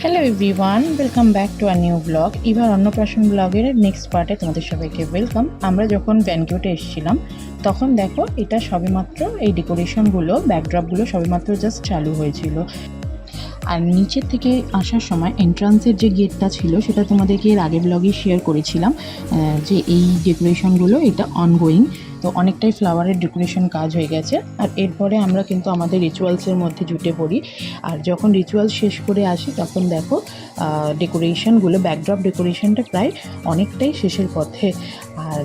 Hello everyone, welcome back to a new blog. এবার অন্নপ্রাশন ব্লগের নেক্সট পার্টে তোমাদের সবাইকে ওয়েলকাম। আমরা যখন ব্যানকিউটে এসেছিলাম তখন দেখো এটা সবেমাত্র এই ডেকোরেশনগুলো, ব্যাকড্রপগুলো সবেমাত্র জাস্ট চালু হয়েছিল। আর নিচের থেকে আসার সময় এন্ট্রান্সের যে গেটটা ছিল সেটা তোমাদেরকে এর আগের ব্লগে শেয়ার করেছিলাম, যে এই ডেকোরেশনগুলো এটা অনগোয়িং। তো অনেকটাই ফ্লাওয়ারের ডেকোরেশন কাজ হয়ে গেছে। আর এরপরে আমরা কিন্তু আমাদের রিচুয়ালসের মধ্যে জুটে পড়ি। আর যখন রিচুয়াল শেষ করে আসি তখন দেখো ডেকোরেশনগুলো, ব্যাকড্রপ ডেকোরেশনটা প্রায় অনেকটাই শেষের পথে। আর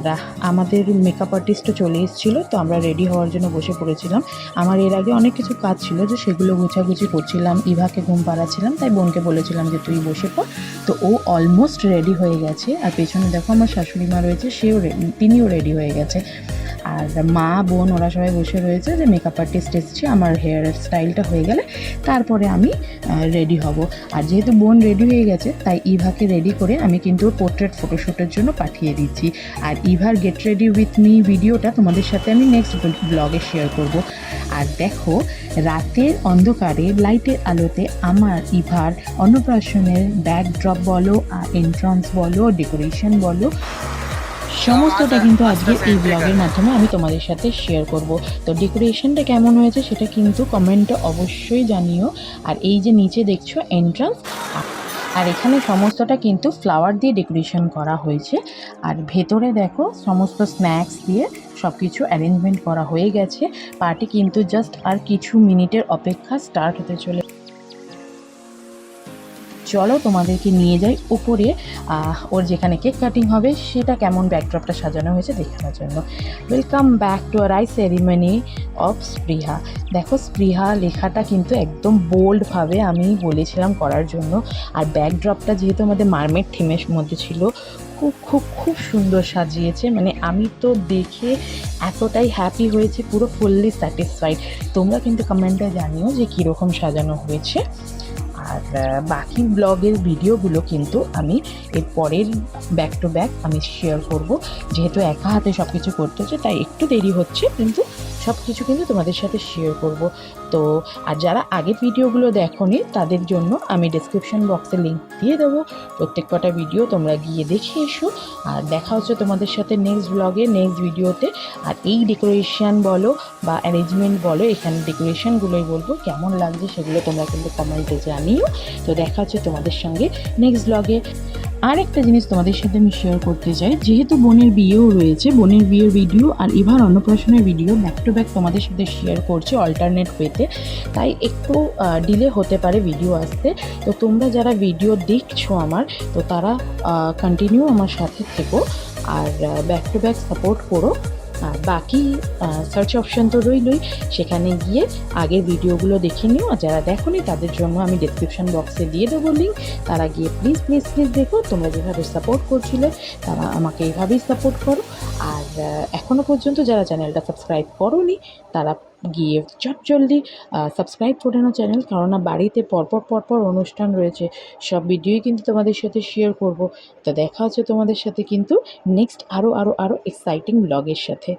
আমাদের মেকআপ আর্টিস্টও চলে এসেছিলো, তো আমরা রেডি হওয়ার জন্য বসে পড়েছিলাম। আমার এর আগে অনেক কিছু কাজ ছিল যে সেগুলো গুছাগুছি করছিলাম, ইভাকে ঘুম পাড়াচ্ছিলাম, তাই বোনকে বলেছিলাম যে তুই বসে পড়। তো ও অলমোস্ট রেডি হয়ে গেছে। আর পেছনে দেখো আমার শাশুড়ি মা রয়েছে, তিনিও রেডি হয়ে গেছে। আর মা বোন ওরা সবাই বসে রয়েছে যে মেকআপ আর্টিস্ট এসছে, আমার হেয়ার স্টাইলটা হয়ে গেলে তারপরে আমি রেডি হব। আর যেহেতু বোন রেডি হয়ে গেছে তাই ইভাকে রেডি করে আমি কিন্তু পোর্ট্রেট ফটোশ্যুটের জন্য পাঠিয়ে দিচ্ছি। আর ইভার গেট রেডি উইথ মি ভিডিওটা তোমাদের সাথে আমি নেক্সট ব্লগে শেয়ার করব। আর দেখো রাতের অন্ধকারে লাইটের আলোতে আমার ইভার অন্নপ্রাশনের ব্যাকড্রপ বলো, এন্ট্রান্স বলো, ডেকোরেশন বলো, সমস্তটা কিন্তু আজকে এই ব্লগের মাধ্যমে আমি তোমাদের সাথে শেয়ার করব। তো ডেকোরেশনটা কেমন হয়েছে সেটা কিন্তু কমেন্টে অবশ্যই জানিও। আর এই যে নিচে দেখছো এন্ট্রান্স, আর এখানে সমস্তটা কিন্তু ফ্লাওয়ার দিয়ে ডেকোরেশন করা হয়েছে। আর ভেতরে দেখো সমস্ত স্ন্যাক্স দিয়ে সব কিছু অ্যারেঞ্জমেন্ট করা হয়ে গেছে। পার্টি কিন্তু জাস্ট আর কিছু মিনিটের অপেক্ষা, স্টার্ট হতে চলে। চলো তোমাদেরকে নিয়ে যাই উপরে, ওর যেখানে কেক কাটিং হবে সেটা কেমন ব্যাকড্রপটা সাজানো হয়েছে দেখানোর জন্য। Welcome back to our eye ceremony of Spriha. দেখো স্পৃহা লেখাটা কিন্তু একদম বোল্ডভাবে আমি বলেছিলাম করার জন্য। আর ব্যাকড্রপটা যেহেতু আমাদের মার্মেড থিমের মধ্যে ছিল, খুব খুব খুব সুন্দর সাজিয়েছে। মানে আমি তো দেখে এতটাই হ্যাপি হয়েছি, পুরো ফুললি স্যাটিসফাইড। তোমরা কিন্তু কমেন্টে জানিও যে কীরকম সাজানো হয়েছে। আর বাকি ব্লগের ভিডিওগুলো কিন্তু আমি এর পরের ব্যাক টু ব্যাক আমি শেয়ার করব। যেহেতু একা হাতে সব কিছু করতে হচ্ছে তাই একটু দেরি হচ্ছে, কিন্তু সব কিছু কিন্তু তোমাদের সাথে শেয়ার করব। তো আর যারা আগের ভিডিওগুলো দেখোনি তাদের জন্য আমি ডেসক্রিপশন বক্সে লিঙ্ক দিয়ে দেবো। প্রত্যেক কটা ভিডিও তোমরা গিয়ে দেখে এসো। আর দেখা হচ্ছে তোমাদের সাথে নেক্সট ব্লগে, নেক্সট ভিডিওতে। আর এই ডেকোরেশন বলো বা অ্যারেঞ্জমেন্ট বলো, এখানে ডেকোরেশনগুলোই বলবো কেমন লাগছে সেগুলো তোমরা কিন্তু কমেন্টে জানিও। তো দেখা হচ্ছে তোমাদের সঙ্গে নেক্সট ব্লগে। আর একটা জিনিস তোমাদের সাথে আমি শেয়ার করতে চাই, যেহেতু বোনের বিয়েও রয়েছে, বোনের বিয়ের ভিডিও আর এবার অন্নপ্রাশনের ভিডিও ব্যাক টু ব্যাক তোমাদের সাথে শেয়ার করছি অল্টারনেট ওয়েতে, তাই একটু ডিলে হতে পারে ভিডিও আসতে। তো তোমরা যারা ভিডিও দেখছো আমার, তো তারা কন্টিনিউ আমার সাথে থেকো আর ব্যাক টু ব্যাক সাপোর্ট করো। আর বাকি সার্চ অপশান তো রইলই, সেখানে গিয়ে আগের ভিডিওগুলো দেখে নিও। আর যারা দেখোনি তাদের জন্য আমি ডেসক্রিপশন বক্সে দিয়ে দেবো লিঙ্ক, তারা গিয়ে প্লিজ প্লিজ প্লিজ দেখো। তোমরা যেভাবে সাপোর্ট করছিলে তারা আমাকে এইভাবেই সাপোর্ট করো। আর এখনও পর্যন্ত যারা চ্যানেলটা সাবস্ক্রাইব করোনি তারা গিয়ে জলদি সাবস্ক্রাইব করে নাও চ্যানেল, কারণ বাড়িতে পরপর অনুষ্ঠান রয়েছে, সব ভিডিওই কিন্তু তোমাদের সাথে শেয়ার করব। তো দেখা হচ্ছে তোমাদের সাথে কিন্তু নেক্সট আরও এক্সাইটিং ব্লগের সাথে।